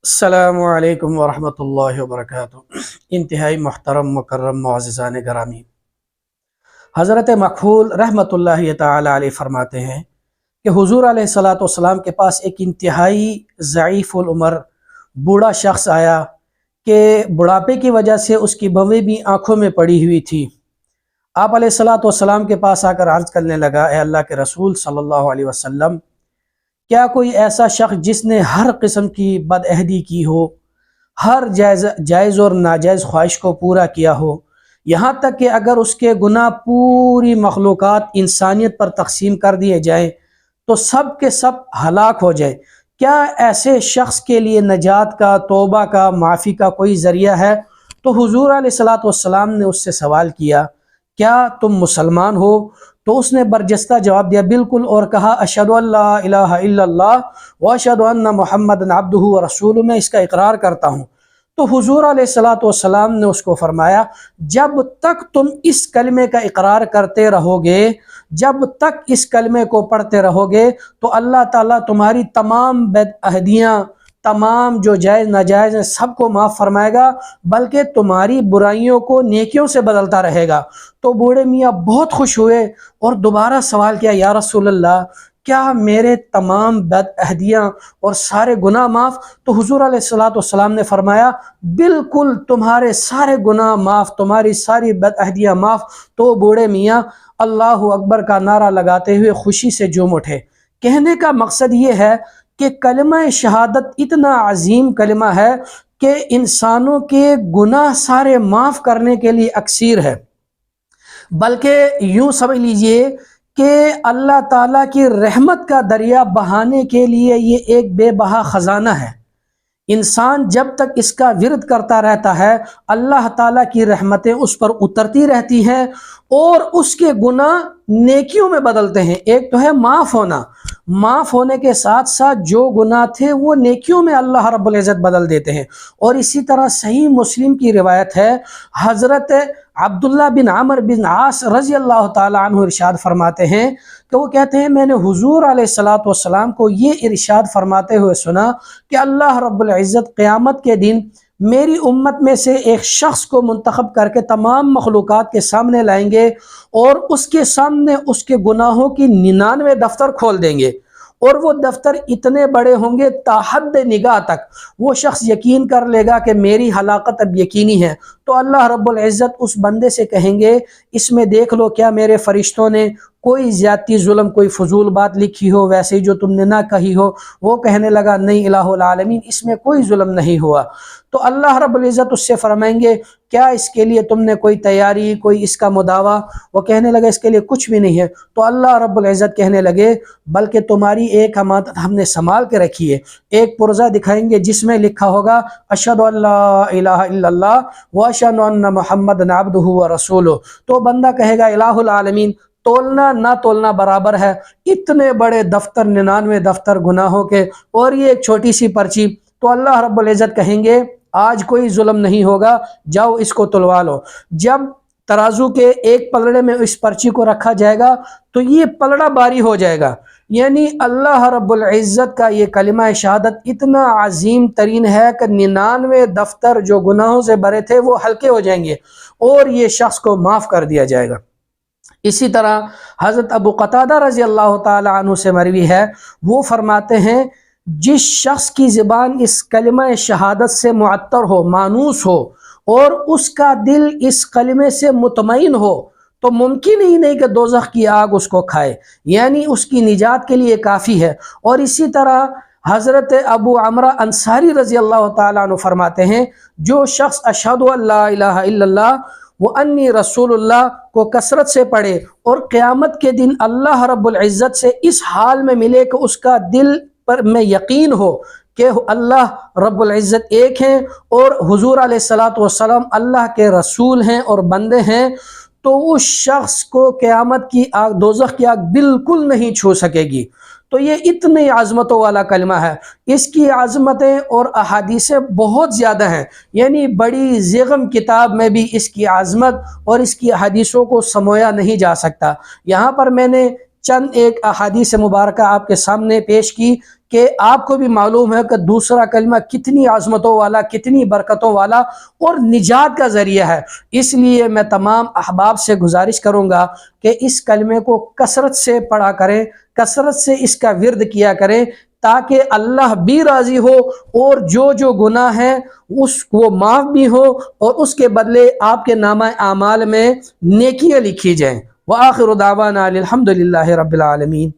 السلام علیکم ورحمۃ اللہ وبرکاتہ۔ انتہائی محترم مکرم معززان گرامی، حضرت مکحول رحمۃ اللہ تعالی علیہ فرماتے ہیں کہ حضور علیہ الصلاۃ والسلام کے پاس ایک انتہائی ضعیف العمر بوڑھا شخص آیا کہ بڑھاپے کی وجہ سے اس کی بھویں بھی آنکھوں میں پڑی ہوئی تھی۔ آپ علیہ الصلاۃ والسلام کے پاس آ کر عرض کرنے لگا، اے اللہ کے رسول صلی اللہ علیہ وسلم، کیا کوئی ایسا شخص جس نے ہر قسم کی بدعہدی کی ہو، ہر جائز اور ناجائز خواہش کو پورا کیا ہو، یہاں تک کہ اگر اس کے گناہ پوری مخلوقات انسانیت پر تقسیم کر دیے جائیں تو سب کے سب ہلاک ہو جائے، کیا ایسے شخص کے لیے نجات کا، توبہ کا، معافی کا کوئی ذریعہ ہے؟ تو حضور علیہ الصلاۃ والسلام نے اس سے سوال کیا، کیا تم مسلمان ہو؟ تو اس نے برجستہ جواب دیا، بالکل، اور کہا، اشہد ان لا الہ الا اللہ واشہد ان محمد عبدہ ورسولہ، میں اس کا اقرار کرتا ہوں۔ تو حضور علیہ الصلاۃ والسلام نے اس کو فرمایا، جب تک تم اس کلمے کا اقرار کرتے رہو گے، جب تک اس کلمے کو پڑھتے رہو گے تو اللہ تعالیٰ تمہاری تمام بدعہدیاں، تمام جو جائز ناجائز ہیں سب کو معاف فرمائے گا، بلکہ تمہاری برائیوں کو نیکیوں سے بدلتا رہے گا۔ تو بوڑھے میاں بہت خوش ہوئے اور دوبارہ سوال کیا، یا رسول اللہ، کیا میرے تمام بدعہدیاں اور سارے گناہ معاف؟ تو حضور علیہ الصلاۃ والسلام نے فرمایا، بالکل، تمہارے سارے گناہ معاف، تمہاری ساری بدعہدیاں معاف۔ تو بوڑھے میاں اللہ اکبر کا نعرہ لگاتے ہوئے خوشی سے جھوم اٹھے۔ کہنے کا مقصد یہ ہے کہ کلمہ شہادت اتنا عظیم کلمہ ہے کہ انسانوں کے گناہ سارے معاف کرنے کے لیے اکثیر ہے، بلکہ یوں سمجھ لیجئے کہ اللہ تعالیٰ کی رحمت کا دریا بہانے کے لیے یہ ایک بے بہا خزانہ ہے۔ انسان جب تک اس کا ورد کرتا رہتا ہے، اللہ تعالیٰ کی رحمتیں اس پر اترتی رہتی ہیں اور اس کے گناہ نیکیوں میں بدلتے ہیں۔ ایک تو ہے معاف ہونا، معاف ہونے کے ساتھ ساتھ جو گناہ تھے وہ نیکیوں میں اللہ رب العزت بدل دیتے ہیں۔ اور اسی طرح صحیح مسلم کی روایت ہے، حضرت عبداللہ بن عمر بن عاص رضی اللہ تعالی عنہ ارشاد فرماتے ہیں کہ وہ کہتے ہیں، میں نے حضور علیہ الصلاۃ والسلام کو یہ ارشاد فرماتے ہوئے سنا کہ اللہ رب العزت قیامت کے دن میری امت میں سے ایک شخص کو منتخب کر کے تمام مخلوقات کے سامنے لائیں گے اور اس کے سامنے اس کے گناہوں کی 99 دفتر کھول دیں گے، اور وہ دفتر اتنے بڑے ہوں گے تا حد نگاہ تک وہ شخص یقین کر لے گا کہ میری ہلاکت اب یقینی ہے۔ تو اللہ رب العزت اس بندے سے کہیں گے، اس میں دیکھ لو کیا میرے فرشتوں نے کوئی زیادتی، ظلم، کوئی فضول بات لکھی ہو ویسے ہی جو تم نے نہ کہی ہو؟ وہ کہنے لگا، نہیں الہ العالمین، اس میں کوئی ظلم نہیں ہوا۔ تو اللہ رب العزت اس سے فرمائیں گے، کیا اس کے لیے تم نے کوئی تیاری، کوئی اس کا مداوع؟ وہ کہنے لگا، اس کے لیے کچھ بھی نہیں ہے۔ تو اللہ رب العزت کہنے لگے، بلکہ تمہاری ایک امانت ہم نے سنبھال کے رکھی ہے۔ ایک پرزہ دکھائیں گے جس میں لکھا ہوگا، اشہد ان لا الہ الا اللہ واشہد ان محمد عبدہ ورسولہ۔ تو بندہ کہے گا، الہ العالمین، تولنا نہ تولنا برابر ہے، اتنے بڑے دفتر، 99 دفتر گناہوں کے، اور یہ ایک چھوٹی سی پرچی۔ تو اللہ رب العزت کہیں گے، آج کوئی ظلم نہیں ہوگا، جاؤ اس کو تلوا لو۔ جب ترازو کے ایک پلڑے میں اس پرچی کو رکھا جائے گا تو یہ پلڑا باری ہو جائے گا۔ یعنی اللہ رب العزت کا یہ کلمہ شہادت اتنا عظیم ترین ہے کہ 99 دفتر جو گناہوں سے بھرے تھے وہ ہلکے ہو جائیں گے اور یہ شخص کو معاف کر دیا جائے گا۔ اسی طرح حضرت ابو قتادہ رضی اللہ تعالی عنہ سے مروی ہے، وہ فرماتے ہیں، جس شخص کی زبان اس کلمہ شہادت سے معطر ہو، مانوس ہو، اور اس کا دل اس کلمے سے مطمئن ہو، تو ممکن ہی نہیں کہ دوزخ کی آگ اس کو کھائے، یعنی اس کی نجات کے لیے کافی ہے۔ اور اسی طرح حضرت ابو عمرہ انصاری رضی اللہ تعالیٰ عنہ فرماتے ہیں، جو شخص اشہد ان لا الہ الا اللہ وانی رسول اللہ کو کثرت سے پڑھے اور قیامت کے دن اللہ رب العزت سے اس حال میں ملے کہ اس کا دل پر میں یقین ہو کہ اللہ رب العزت ایک ہیں اور حضور علیہ الصلاۃ والسلام اللہ کے رسول ہیں اور بندے ہیں، تو اس شخص کو قیامت کی آگ، دوزخ کی آگ بالکل نہیں چھو سکے گی۔ تو یہ اتنی عظمتوں والا کلمہ ہے، اس کی عظمتیں اور احادیثیں بہت زیادہ ہیں، یعنی بڑی زیغم کتاب میں بھی اس کی عظمت اور اس کی احادیثوں کو سمویا نہیں جا سکتا۔ یہاں پر میں نے چند ایک احادیث مبارکہ آپ کے سامنے پیش کی کہ آپ کو بھی معلوم ہے کہ دوسرا کلمہ کتنی عظمتوں والا، کتنی برکتوں والا اور نجات کا ذریعہ ہے۔ اس لیے میں تمام احباب سے گزارش کروں گا کہ اس کلمے کو کثرت سے پڑھا کریں، کثرت سے اس کا ورد کیا کریں، تاکہ اللہ بھی راضی ہو اور جو گناہ ہے وہ معاف بھی ہو اور اس کے بدلے آپ کے نامہ اعمال میں نیکیاں لکھی جائیں۔ وآخر دعوانا الحمد للہ رب العالمین۔